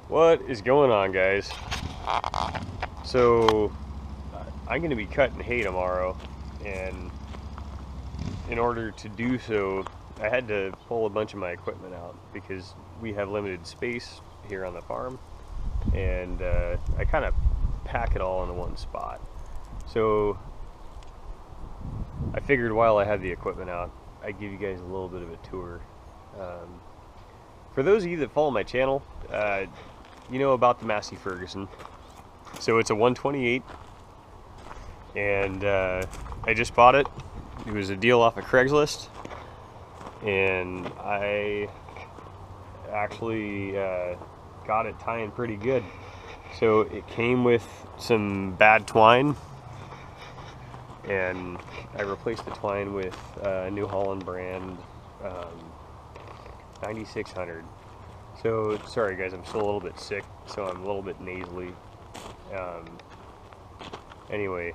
What is going on, guys? So I'm going to be cutting hay tomorrow, and in order to do so I had to pull a bunch of my equipment out because we have limited space here on the farm, and I kind of pack it all into one spot. So I figured while I had the equipment out, I'd give you guys a little bit of a tour. For those of you that follow my channel, you know about the Massey Ferguson. So it's a 128, and I just bought it. It was a deal off of Craigslist, and I actually got it tying pretty good. So it came with some bad twine, and I replaced the twine with a New Holland brand 9600. So sorry guys, I'm still a little bit sick, so I'm a little bit nasally. Anyway,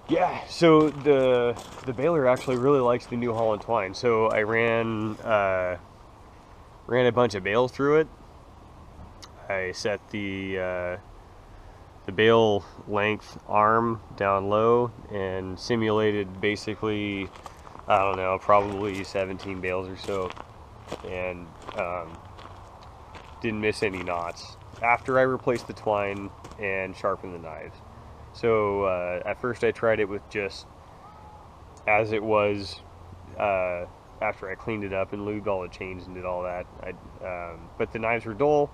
yeah, so the baler actually really likes the New Holland twine. So I ran a bunch of bales through it. I set the bale length arm down low and simulated basically, I don't know, probably 17 bales or so, and didn't miss any knots after I replaced the twine and sharpened the knives. So at first I tried it with just as it was. After I cleaned it up and lubed all the chains and did all that, but the knives were dull,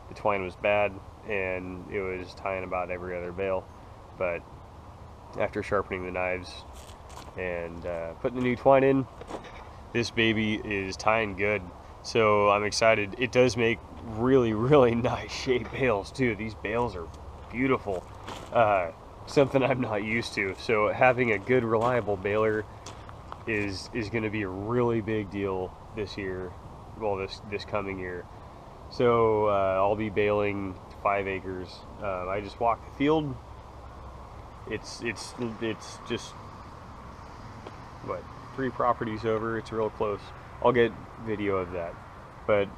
the twine was bad, and it was tying about every other bale. But after sharpening the knives and putting the new twine in, this baby is tying good. So I'm excited. It does make really, really nice shaped bales too. These bales are beautiful. Something I'm not used to. So having a good, reliable baler is going to be a really big deal this year. Well, this coming year. So I'll be baling 5 acres. I just walked the field. It's just what, 3 properties over. It's real close. I'll get video of that. But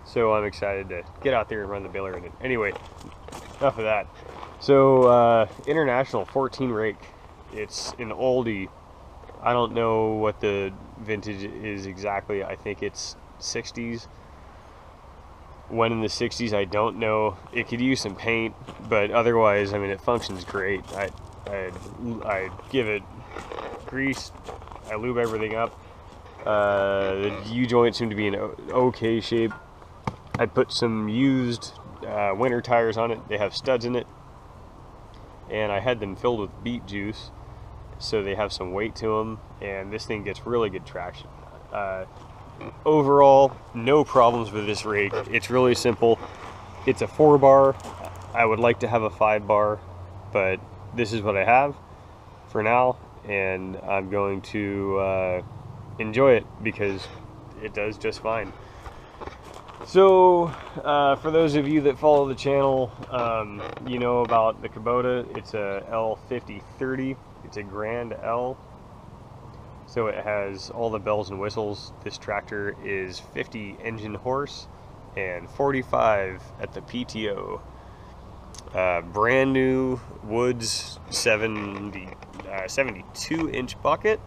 so I'm excited to get out there and run the baler in it. Anyway, enough of that. So International 14 rake. It's an oldie. I don't know what the vintage is exactly. I think it's 60s. When in the 60s, I don't know. It could use some paint, but otherwise, I mean, it functions great. I give it grease. I lube everything up. The U-joints seem to be in okay shape. I put some used winter tires on it. They have studs in it, and I had them filled with beet juice, so they have some weight to them, and this thing gets really good traction. Overall, no problems with this rake. It's really simple. It's a 4-bar. I would like to have a 5-bar, but this is what I have for now, and I'm going to enjoy it because it does just fine. So for those of you that follow the channel, you know about the Kubota. It's a L5030. It's a Grand L. So it has all the bells and whistles. This tractor is 50 engine horse and 45 at the PTO. Brand new Woods 72 inch bucket.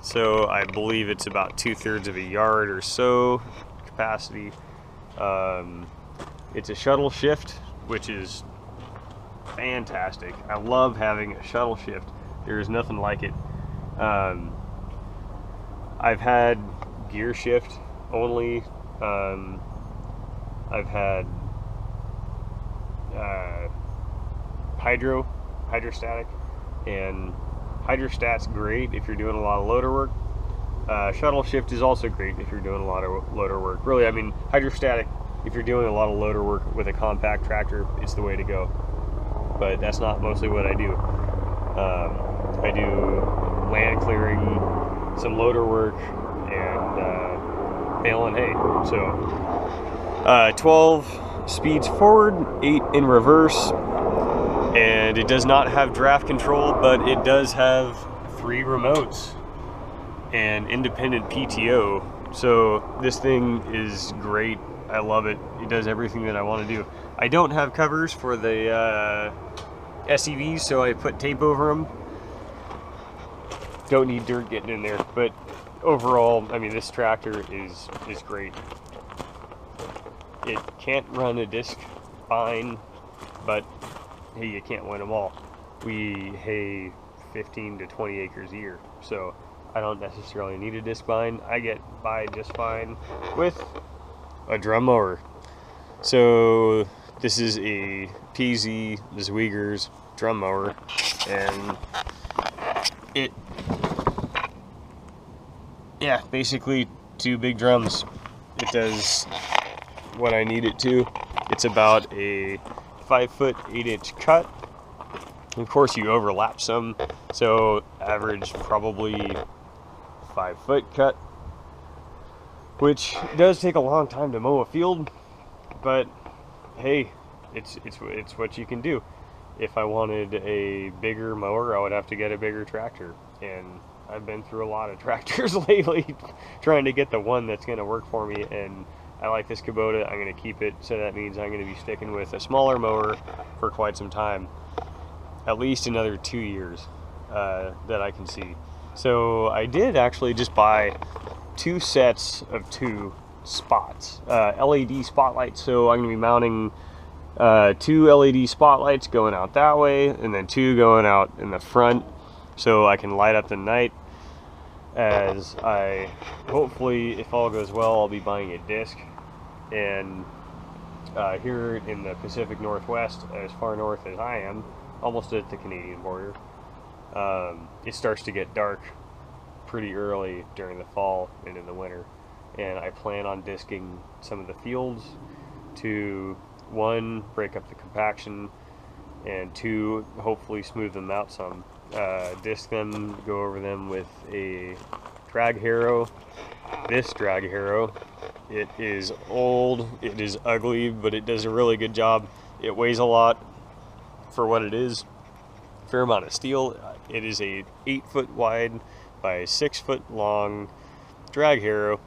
So I believe it's about 2/3 of a yard or so capacity. It's a shuttle shift, which is fantastic. I love having a shuttle shift. There's nothing like it. I've had gear shift only. I've had hydrostatic, and hydrostat's great if you're doing a lot of loader work. Shuttle shift is also great if you're doing a lot of loader work. Really, I mean, hydrostatic, if you're doing a lot of loader work with a compact tractor, it's the way to go. But that's not mostly what I do. I do land clearing, some loader work, and baling hay. So 12 speeds forward, 8 in reverse, and it does not have draft control, but it does have 3 remotes and independent PTO. So this thing is great. I love it. It does everything that I want to do. I don't have covers for the SEVs, so I put tape over them. Don't need dirt getting in there, but overall, I mean, this tractor is great. It can't run a disc fine, but hey, you can't win them all. We hay 15 to 20 acres a year, so I don't necessarily need a disc bind. I get by just fine with a drum mower. So this is a PZ Zweigers drum mower, and yeah, basically 2 big drums. It does what I need it to. It's about a 5-foot 8-inch cut. Of course, you overlap some, so average probably 5-foot cut, which does take a long time to mow a field, but hey, it's what you can do. If I wanted a bigger mower, I would have to get a bigger tractor, and I've been through a lot of tractors lately trying to get the one that's going to work for me, and I like this Kubota. I'm going to keep it, so that means I'm going to be sticking with a smaller mower for quite some time, at least another 2 years that I can see. So I did actually just buy 2 sets of 2 spots, LED spotlights. So I'm going to be mounting 2 LED spotlights going out that way, and then 2 going out in the front, so I can light up the night. As I, hopefully, if all goes well, I'll be buying a disc. And here in the Pacific Northwest, as far north as I am, almost at the Canadian border, it starts to get dark pretty early during the fall and in the winter, and I plan on disking some of the fields to, 1, break up the compaction, and 2, hopefully smooth them out some. Disc them, go over them with a drag harrow. This drag harrow, it is old, it is ugly, but it does a really good job. It weighs a lot for what it is. Fair amount of steel. It is a 8-foot wide by 6-foot long drag harrow.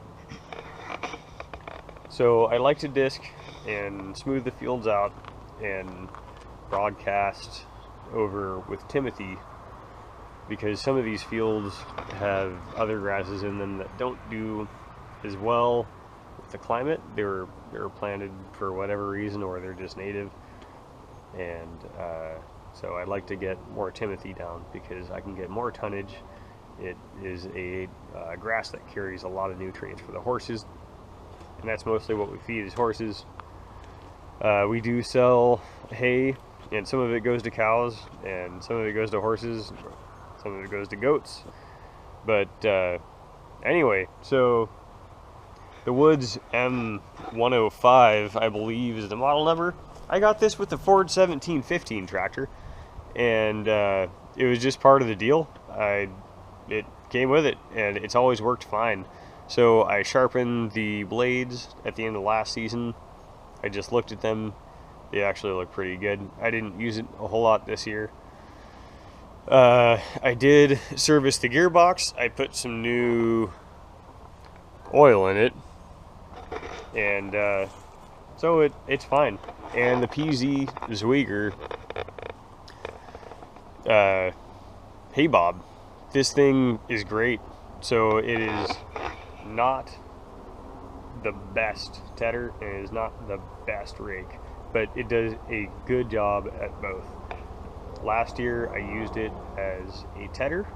So I like to disc and smooth the fields out and broadcast over with Timothy, because some of these fields have other grasses in them that don't do as well with the climate. They were planted for whatever reason, or they're just native, and so I'd like to get more Timothy down because I can get more tonnage. It is a grass that carries a lot of nutrients for the horses, and that's mostly what we feed is horses. We do sell hay, and some of it goes to cows, and some of it goes to horses, some of it goes to goats. But anyway, so the Woods M105, I believe, is the model number. I got this with the Ford 1715 tractor, and it was just part of the deal. It came with it, and it's always worked fine. So I sharpened the blades at the end of last season. I just looked at them. They actually look pretty good. I didn't use it a whole lot this year. I did service the gearbox. I put some new oil in it, and so it's fine. And the PZ Zweigers hay bob, this thing is great. So it is not the best tedder, and it is not the best rake, but it does a good job at both. Last year I used it as a tedder,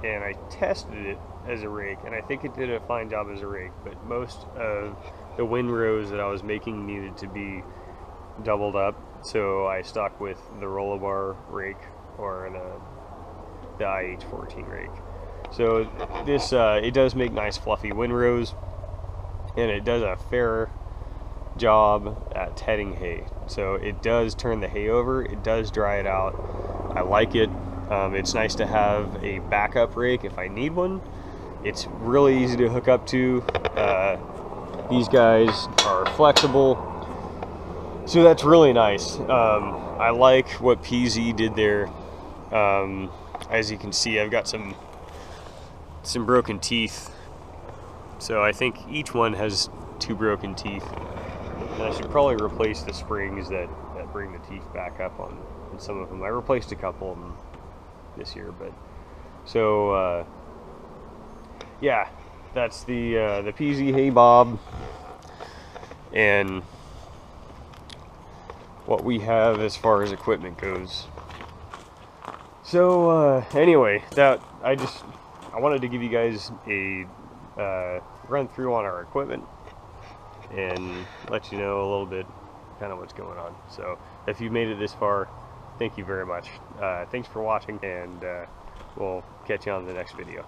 and I tested it as a rake, and I think it did a fine job as a rake, but most of the windrows that I was making needed to be doubled up, so I stuck with the Rollabar rake or the IH14 rake. So this it does make nice fluffy windrows, and it does a fair job at tedding hay. So it does turn the hay over, it does dry it out. I like it. It's nice to have a backup rake if I need one. It's really easy to hook up to. These guys are flexible, so that's really nice. I like what PZ did there. As you can see, I've got some broken teeth, so I think each one has 2 broken teeth. And I should probably replace the springs that bring the teeth back up on some of them. I replaced a couple of them this year, but so yeah, that's the PZ hay bob and what we have as far as equipment goes. So anyway, that I wanted to give you guys a run through on our equipment and let you know a little bit kind of what's going on. So if you made it this far, thank you very much. Thanks for watching, and we'll catch you on the next video.